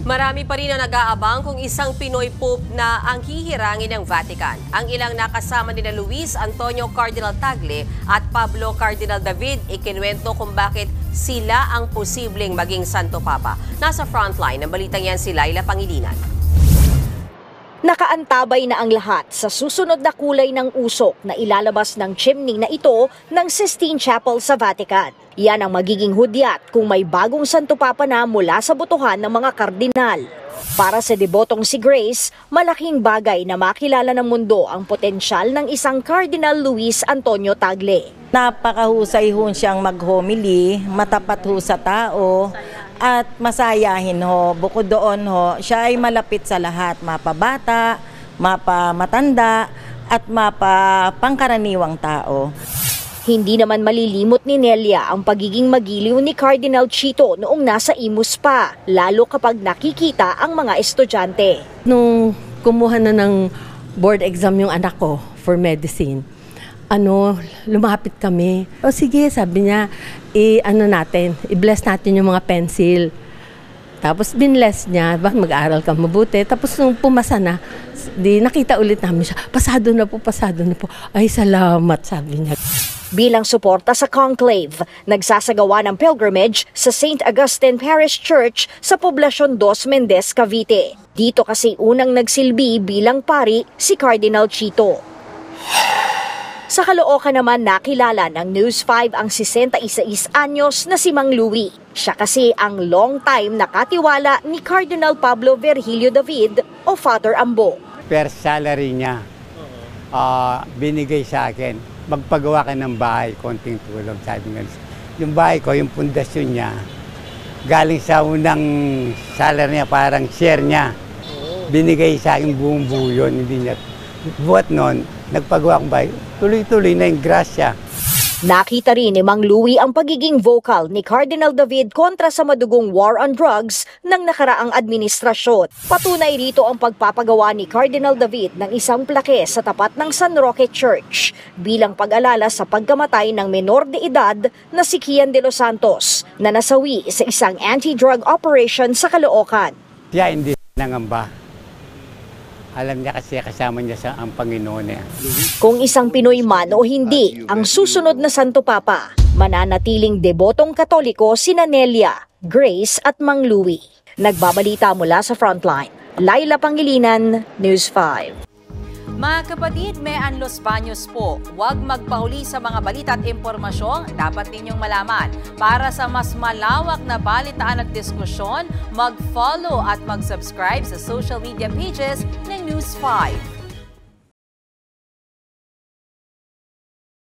Marami pa rin ang nag-aabang kung isang Pinoy Pope na ang hihirangin ng Vatican. Ang ilang nakasama nila Luis Antonio Cardinal Tagle at Pablo Cardinal David ikinuwento kung bakit sila ang posibleng maging Santo Papa. Nasa frontline ng balitang yan si Laila Pangilinan. Nakaantabay na ang lahat sa susunod na kulay ng usok na ilalabas ng chimney na ito ng Sistine Chapel sa Vatican. Yan ang magiging hudyat kung may bagong Santo Papa na mula sa botohan ng mga kardinal. Para sa debotong si Grace, malaking bagay na makilala ng mundo ang potensyal ng isang Cardinal Luis Antonio Tagle. Napakahusay ho siyang mag-homily, matapat ho sa tao, at masayahin ho. Bukod doon ho, siya ay malapit sa lahat, mapabata, mapamatanda, at mapapangkaraniwang tao. Hindi naman malilimot ni Nelia ang pagiging magiliw ni Cardinal Chito noong nasa Imus pa, lalo kapag nakikita ang mga estudyante. Nung kumuha na ng board exam yung anak ko for medicine, lumapit kami. O sige, sabi niya, i-bless natin yung mga pencil. Tapos binless niya, mag-aaral ka mabuti. Tapos nung pumasa na, nakita ulit namin siya, pasado na po. Ay, salamat, sabi niya. Bilang suporta sa conclave, nagsasagawa ng pilgrimage sa St. Augustine Parish Church sa Poblacion Dos Mendez, Cavite. Dito kasi unang nagsilbi bilang pari si Cardinal Chito. Sa Caloocan naman nakilala ng News 5 ang 66 anyos na si Mang Louie. Siya kasi ang long time nakatiwala ni Cardinal Pablo Virgilio David o Father Ambo. Per salary niya, binigay sa akin. Magpagawa ka ng bahay, konting tulong, sabi nga. Yung bahay ko, yung pundasyon niya, galing sa unang salary niya, parang share niya. Binigay sa akin buong buo yun, hindi niya. Buhat noon, nagpagawa akong bahay, tuloy-tuloy na yung grasya. Nakita rin ni Mang Louie ang pagiging vocal ni Cardinal David kontra sa madugong war on drugs ng nakaraang administrasyon. Patunay rito ang pagpapagawa ni Cardinal David ng isang plake sa tapat ng San Roque Church bilang pag-alala sa pagkamatay ng menor de edad na si Kian de los Santos na nasawi sa isang anti-drug operation sa Caloocan. Siya hindi nangamba. Alam niya kasi kasama niya sa ang Panginoon niya. Kung isang Pinoy man o hindi ang susunod na Santo Papa, mananatiling debotong Katoliko sina Nelia, Grace at Mang Louie. Nagbabalita mula sa Frontline, Laila Pangilinan, News 5. Mga kapatid, may Los Baños po. Huwag magpahuli sa mga balita at impormasyong dapat ninyong malaman. Para sa mas malawak na balitaan at diskusyon, mag-follow at mag-subscribe sa social media pages ng News 5.